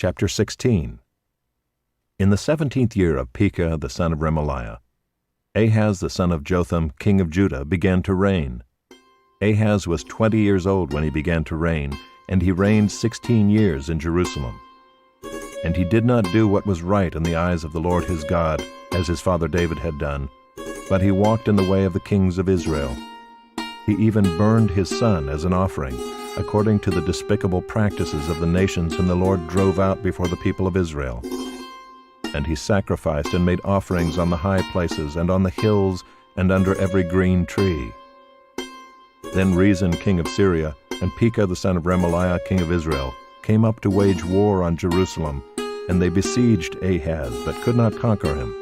Chapter 16. In the 17th year of Pekah the son of Remaliah, Ahaz the son of Jotham, king of Judah, began to reign. Ahaz was 20 years old when he began to reign, and he reigned 16 years in Jerusalem. And he did not do what was right in the eyes of the Lord his God, as his father David had done, but he walked in the way of the kings of Israel. He even burned his son as an offering, according to the despicable practices of the nations whom the Lord drove out before the people of Israel. And he sacrificed and made offerings on the high places and on the hills and under every green tree. Then Rezin king of Syria and Pekah the son of Remaliah king of Israel came up to wage war on Jerusalem, and they besieged Ahaz, but could not conquer him.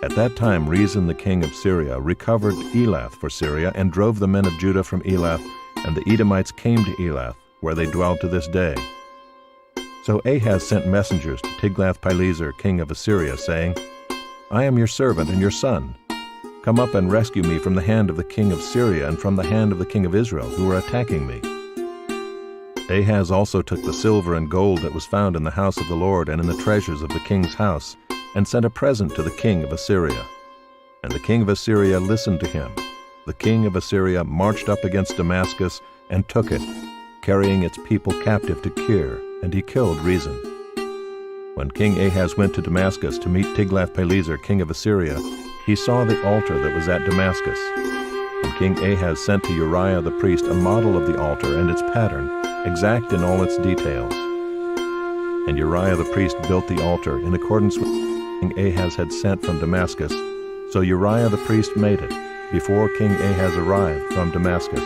At that time Rezin the king of Syria recovered Elath for Syria, and drove the men of Judah from Elath, and the Edomites came to Elath, where they dwell to this day. So Ahaz sent messengers to Tiglath-Pileser king of Assyria, saying, I am your servant and your son. Come up and rescue me from the hand of the king of Syria and from the hand of the king of Israel, who are attacking me. Ahaz also took the silver and gold that was found in the house of the Lord and in the treasures of the king's house, and sent a present to the king of Assyria. And the king of Assyria listened to him. The king of Assyria marched up against Damascus and took it, carrying its people captive to Kir, and he killed Rezin. When King Ahaz went to Damascus to meet Tiglath-Pileser king of Assyria, he saw the altar that was at Damascus. And King Ahaz sent to Uriah the priest a model of the altar and its pattern, exact in all its details. And Uriah the priest built the altar in accordance with what King Ahaz had sent from Damascus. So Uriah the priest made it, before King Ahaz arrived from Damascus.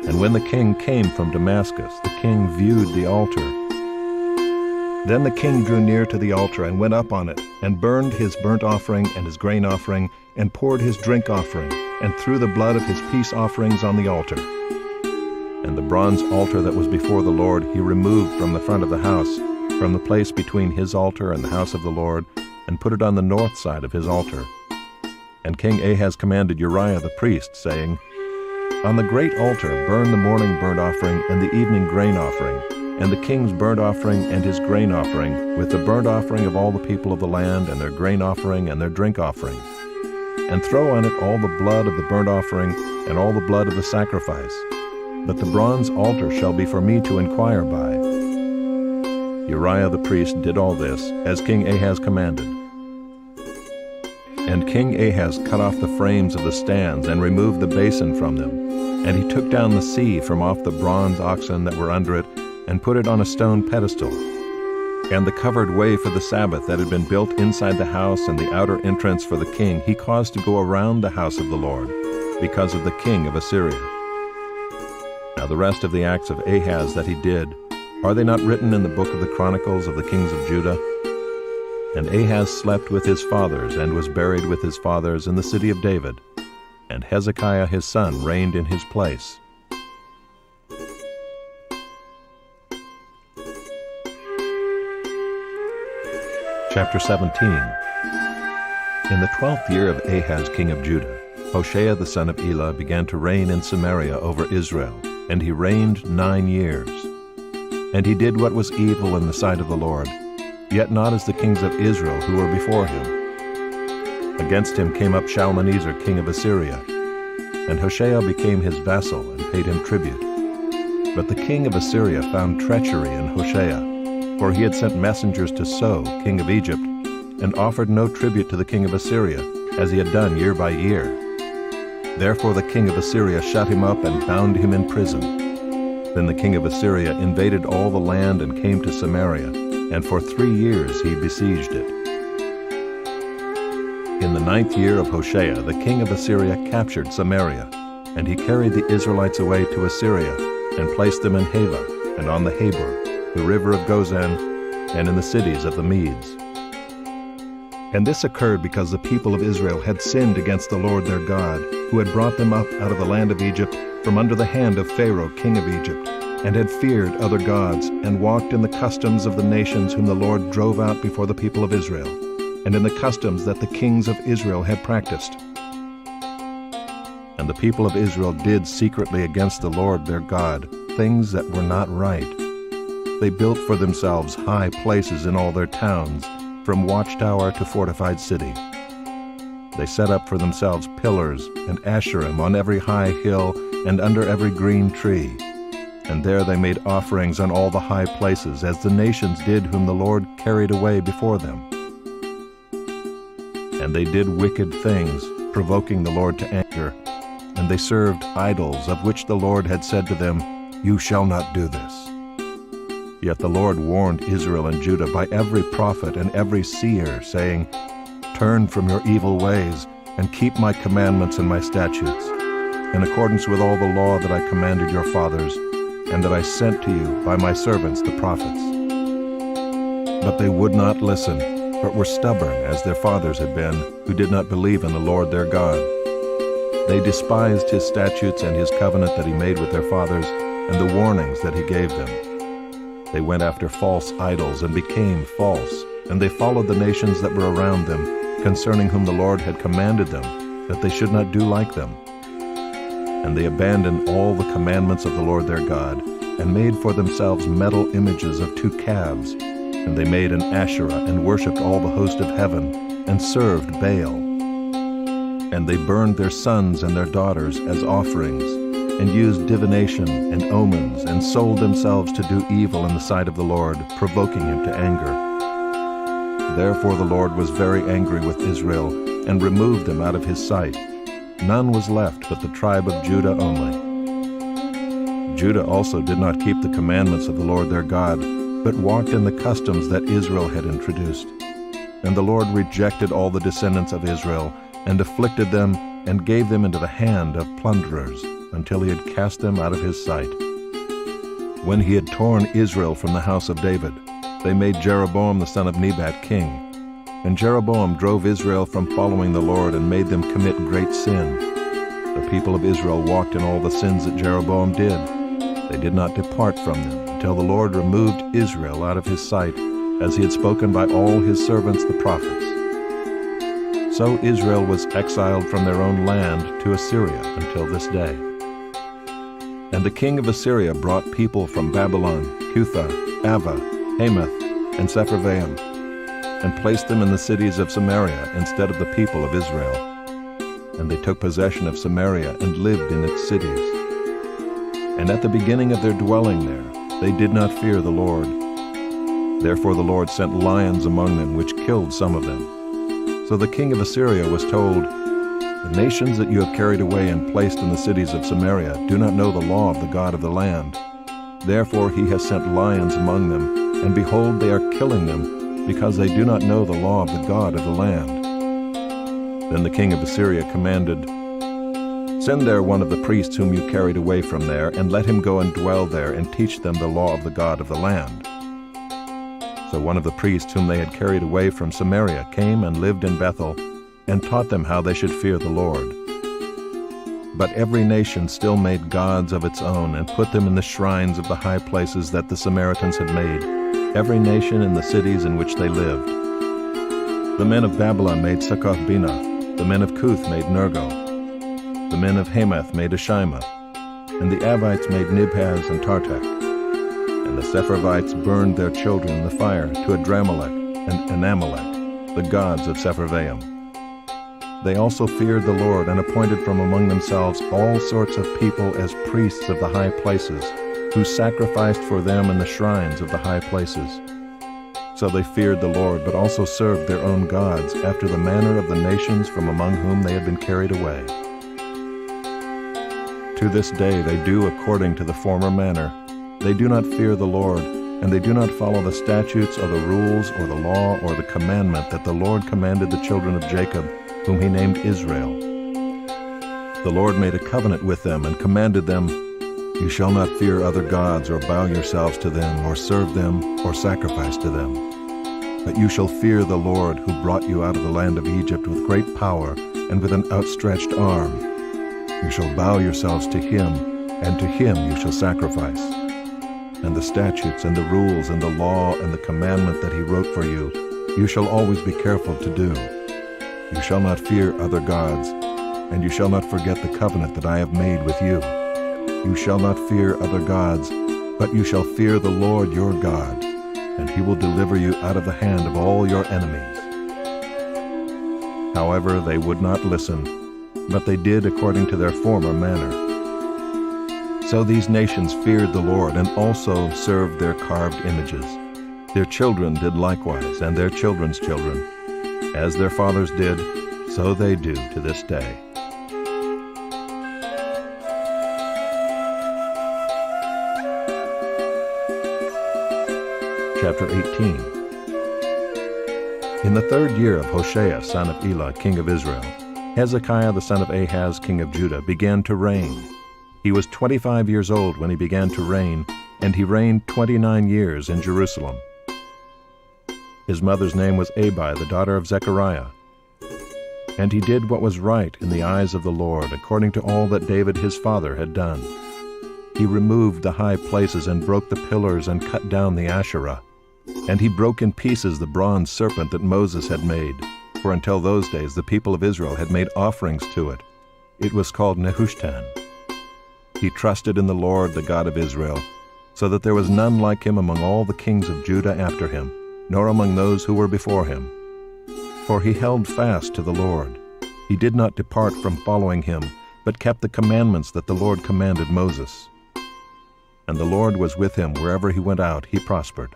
And when the king came from Damascus, the king viewed the altar. Then the king drew near to the altar and went up on it, and burned his burnt offering and his grain offering, and poured his drink offering, and threw the blood of his peace offerings on the altar. And the bronze altar that was before the Lord he removed from the front of the house, from the place between his altar and the house of the Lord, and put it on the north side of his altar. And King Ahaz commanded Uriah the priest, saying, On the great altar burn the morning burnt offering and the evening grain offering, and the king's burnt offering and his grain offering, with the burnt offering of all the people of the land, and their grain offering and their drink offering. And throw on it all the blood of the burnt offering and all the blood of the sacrifice. But the bronze altar shall be for me to inquire by. Uriah the priest did all this, as King Ahaz commanded. And King Ahaz cut off the frames of the stands and removed the basin from them. And he took down the sea from off the bronze oxen that were under it, and put it on a stone pedestal. And the covered way for the Sabbath that had been built inside the house and the outer entrance for the king he caused to go around the house of the Lord, because of the king of Assyria. Now the rest of the acts of Ahaz that he did, are they not written in the book of the Chronicles of the kings of Judah? And Ahaz slept with his fathers, and was buried with his fathers in the city of David. And Hezekiah his son reigned in his place. Chapter 17. In the 12th year of Ahaz king of Judah, Hoshea the son of Elah began to reign in Samaria over Israel, and he reigned 9 years. And he did what was evil in the sight of the Lord, yet not as the kings of Israel who were before him. Against him came up Shalmaneser king of Assyria, and Hoshea became his vassal and paid him tribute. But the king of Assyria found treachery in Hoshea, for he had sent messengers to So, king of Egypt, and offered no tribute to the king of Assyria, as he had done year by year. Therefore the king of Assyria shut him up and bound him in prison. Then the king of Assyria invaded all the land and came to Samaria, and for 3 years he besieged it. In the 9th year of Hoshea, the king of Assyria captured Samaria, and he carried the Israelites away to Assyria, and placed them in Halah, and on the Habor, the river of Gozan, and in the cities of the Medes. And this occurred because the people of Israel had sinned against the Lord their God, who had brought them up out of the land of Egypt, from under the hand of Pharaoh king of Egypt, and had feared other gods, and walked in the customs of the nations whom the Lord drove out before the people of Israel, and in the customs that the kings of Israel had practiced. And the people of Israel did secretly against the Lord their God things that were not right. They built for themselves high places in all their towns, from watchtower to fortified city. They set up for themselves pillars and asherim on every high hill and under every green tree. And there they made offerings on all the high places, as the nations did whom the Lord carried away before them. And they did wicked things, provoking the Lord to anger. And they served idols, of which the Lord had said to them, "You shall not do this." Yet the Lord warned Israel and Judah by every prophet and every seer, saying, "Turn from your evil ways, and keep my commandments and my statutes, in accordance with all the law that I commanded your fathers, and that I sent to you by my servants the prophets." But they would not listen, but were stubborn, as their fathers had been, who did not believe in the Lord their God. They despised his statutes and his covenant that he made with their fathers, and the warnings that he gave them. They went after false idols and became false, and they followed the nations that were around them, concerning whom the Lord had commanded them, that they should not do like them. And they abandoned all the commandments of the Lord their God, and made for themselves metal images of 2 calves. And they made an Asherah, and worshipped all the host of heaven, and served Baal. And they burned their sons and their daughters as offerings, and used divination and omens, and sold themselves to do evil in the sight of the Lord, provoking him to anger. Therefore the Lord was very angry with Israel, and removed them out of his sight. None was left but the tribe of Judah only. Judah also did not keep the commandments of the Lord their God, but walked in the customs that Israel had introduced. And the Lord rejected all the descendants of Israel, and afflicted them, and gave them into the hand of plunderers, until he had cast them out of his sight. When he had torn Israel from the house of David, they made Jeroboam the son of Nebat king. And Jeroboam drove Israel from following the Lord, and made them commit great sin. The people of Israel walked in all the sins that Jeroboam did. They did not depart from them, until the Lord removed Israel out of his sight, as he had spoken by all his servants the prophets. So Israel was exiled from their own land to Assyria until this day. And the king of Assyria brought people from Babylon, Cutha, Ava, Hamath, and Sepharvaim, and placed them in the cities of Samaria instead of the people of Israel. And they took possession of Samaria and lived in its cities. And at the beginning of their dwelling there, they did not fear the Lord. Therefore the Lord sent lions among them, which killed some of them. So the king of Assyria was told, "The nations that you have carried away and placed in the cities of Samaria do not know the law of the God of the land. Therefore he has sent lions among them, and behold, they are killing them, because they do not know the law of the God of the land." Then the king of Assyria commanded, "Send there one of the priests whom you carried away from there, and let him go and dwell there, and teach them the law of the God of the land." So one of the priests whom they had carried away from Samaria came and lived in Bethel, and taught them how they should fear the Lord. But every nation still made gods of its own, and put them in the shrines of the high places that the Samaritans had made, every nation in the cities in which they lived. The men of Babylon made Succoth-Benoth, the men of Cuth made Nergal, the men of Hamath made Ashima, and the Avites made Nibhaz and Tartak. And the Sepharvites burned their children in the fire to Adramelech and Anamelech, the gods of Sepharvaim. They also feared the Lord, and appointed from among themselves all sorts of people as priests of the high places, who sacrificed for them in the shrines of the high places. So they feared the Lord, but also served their own gods, after the manner of the nations from among whom they had been carried away. To this day they do according to the former manner. They do not fear the Lord, and they do not follow the statutes or the rules or the law or the commandment that the Lord commanded the children of Jacob, whom he named Israel. The Lord made a covenant with them and commanded them, "You shall not fear other gods or bow yourselves to them or serve them or sacrifice to them. But you shall fear the Lord, who brought you out of the land of Egypt with great power and with an outstretched arm. You shall bow yourselves to him, and to him you shall sacrifice. And the statutes and the rules and the law and the commandment that he wrote for you, you shall always be careful to do. You shall not fear other gods, and you shall not forget the covenant that I have made with you. You shall not fear other gods, But you shall fear the Lord your God, and he will deliver you out of the hand of all your enemies." However, they would not listen, but they did according to their former manner. So these nations feared the Lord and also served their carved images. Their children did likewise, and their children's children. As their fathers did, so they do to this day. Chapter 18. In the 3rd year of Hoshea, son of Elah, king of Israel, Hezekiah the son of Ahaz, king of Judah, began to reign. He was 25 years old when he began to reign, and he reigned 29 years in Jerusalem. His mother's name was Abi, the daughter of Zechariah. And he did what was right in the eyes of the Lord, according to all that David his father had done. He removed the high places and broke the pillars and cut down the Asherah. And he broke in pieces the bronze serpent that Moses had made, for until those days the people of Israel had made offerings to it. It was called Nehushtan. He trusted in the Lord, the God of Israel, so that there was none like him among all the kings of Judah after him, nor among those who were before him. For he held fast to the Lord. He did not depart from following him, but kept the commandments that the Lord commanded Moses. And the Lord was with him wherever he went out, he prospered.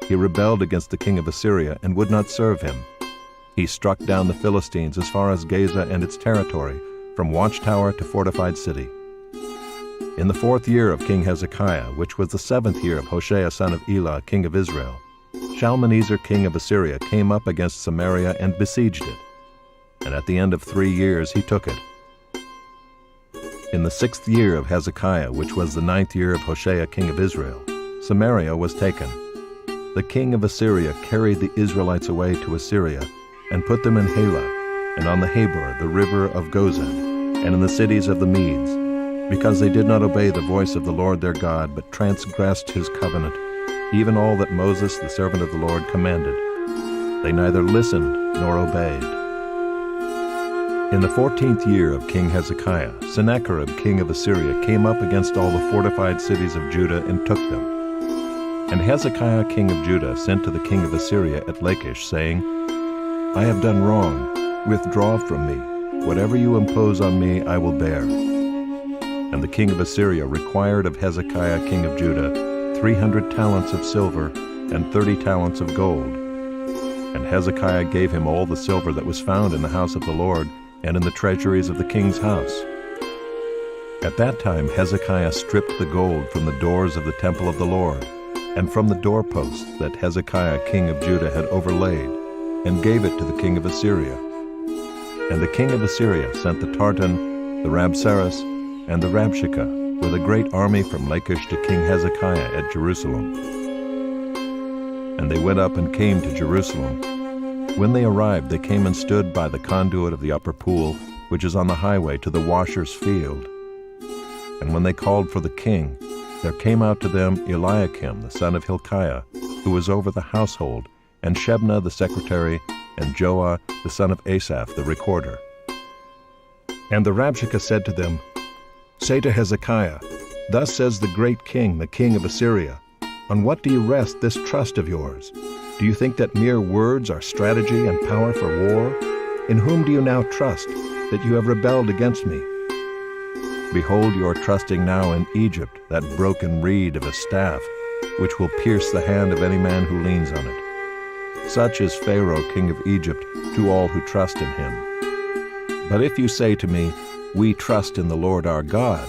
He rebelled against the king of Assyria and would not serve him. He struck down the Philistines as far as Gaza and its territory, from watchtower to fortified city. In the 4th year of King Hezekiah, which was the 7th year of Hoshea son of Elah, king of Israel, Shalmaneser king of Assyria came up against Samaria and besieged it. And at the end of 3 years he took it. In the 6th year of Hezekiah, which was the 9th year of Hoshea king of Israel, Samaria was taken. The king of Assyria carried the Israelites away to Assyria, and put them in Halah, and on the Habor, the river of Gozan, and in the cities of the Medes, because they did not obey the voice of the Lord their God, but transgressed his covenant, even all that Moses the servant of the Lord commanded. They neither listened nor obeyed. In the 14th year of King Hezekiah, Sennacherib king of Assyria came up against all the fortified cities of Judah and took them. And Hezekiah king of Judah sent to the king of Assyria at Lachish, saying, "I have done wrong. Withdraw from me. Whatever you impose on me, I will bear." And the king of Assyria required of Hezekiah king of Judah 300 talents of silver and 30 talents of gold. And Hezekiah gave him all the silver that was found in the house of the Lord and in the treasuries of the king's house. At that time Hezekiah stripped the gold from the doors of the temple of the Lord, and from the doorposts that Hezekiah king of Judah had overlaid, and gave it to the king of Assyria. And the king of Assyria sent the Tartan, the Rabsaris, and the Rabshakeh with a great army from Lachish to King Hezekiah at Jerusalem. And they went up and came to Jerusalem. When they arrived, they came and stood by the conduit of the upper pool, which is on the highway to the washer's field. And when they called for the king, there came out to them Eliakim the son of Hilkiah, who was over the household, and Shebna the secretary, and Joah the son of Asaph the recorder. And the Rabshakeh said to them, "Say to Hezekiah, Thus says the great king, the king of Assyria, On what do you rest this trust of yours? Do you think that mere words are strategy and power for war? In whom do you now trust, that you have rebelled against me? Behold, you are trusting now in Egypt, that broken reed of a staff, which will pierce the hand of any man who leans on it. Such is Pharaoh king of Egypt to all who trust in him. But if you say to me, We trust in the Lord our God,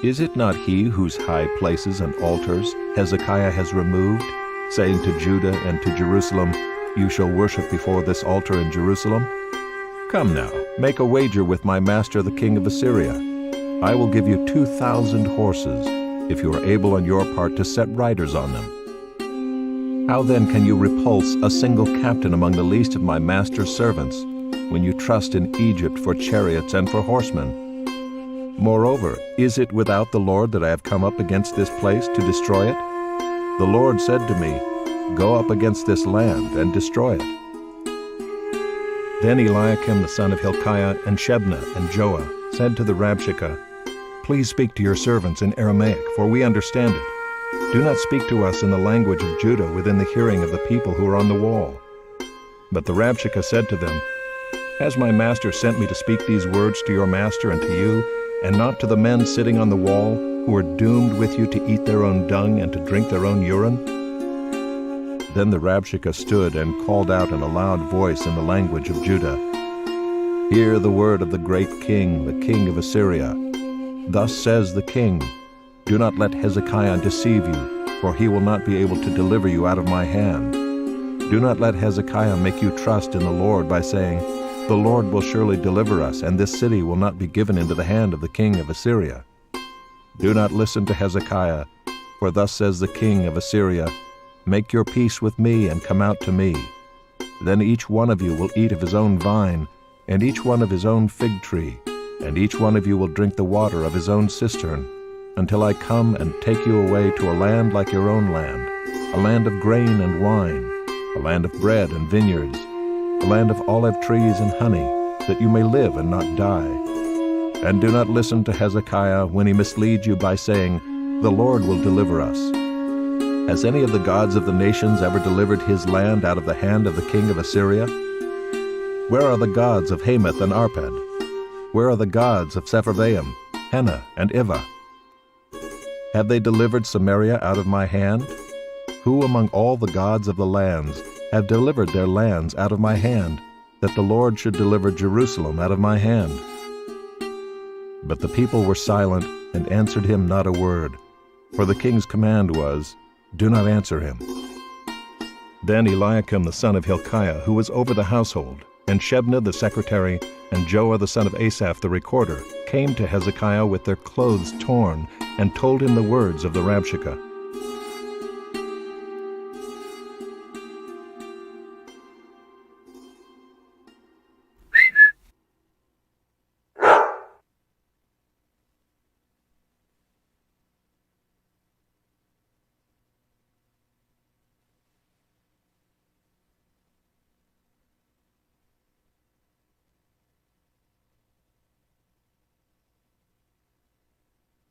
is it not he whose high places and altars Hezekiah has removed, saying to Judah and to Jerusalem, You shall worship before this altar in Jerusalem? Come now, make a wager with my master the king of Assyria. I will give you 2,000 horses, if you are able on your part to set riders on them. How then can you repulse a single captain among the least of my master's servants, when you trust in Egypt for chariots and for horsemen? Moreover, is it without the Lord that I have come up against this place to destroy it? The Lord said to me, Go up against this land and destroy it. Then Eliakim the son of Hilkiah and Shebna and Joah said to the Rabshakeh, Please speak to your servants in Aramaic, for we understand it. Do not speak to us in the language of Judah within the hearing of the people who are on the wall." But the Rabshakeh said to them, "Has my master sent me to speak these words to your master and to you, and not to the men sitting on the wall, who are doomed with you to eat their own dung and to drink their own urine?" Then the Rabshakeh stood and called out in a loud voice in the language of Judah, "Hear the word of the great king, the king of Assyria. Thus says the king, Do not let Hezekiah deceive you, for he will not be able to deliver you out of my hand. Do not let Hezekiah make you trust in the Lord by saying, The Lord will surely deliver us, and this city will not be given into the hand of the king of Assyria. Do not listen to Hezekiah, for thus says the king of Assyria, Make your peace with me and come out to me. Then each one of you will eat of his own vine, and each one of his own fig tree, and each one of you will drink the water of his own cistern, until I come and take you away to a land like your own land, a land of grain and wine, a land of bread and vineyards, a land of olive trees and honey, that you may live and not die. And do not listen to Hezekiah when he misleads you by saying, The Lord will deliver us. Has any of the gods of the nations ever delivered his land out of the hand of the king of Assyria? Where are the gods of Hamath and Arpad? Where are the gods of Sepharvaim, Hena, and Ivah? Have they delivered Samaria out of my hand? Who among all the gods of the lands have delivered their lands out of my hand, that the Lord should deliver Jerusalem out of my hand?" But the people were silent and answered him not a word, for the king's command was, "Do not answer him." Then Eliakim the son of Hilkiah, who was over the household, and Shebna the secretary, and Joah the son of Asaph the recorder, came to Hezekiah with their clothes torn, and told him the words of the Rabshakeh.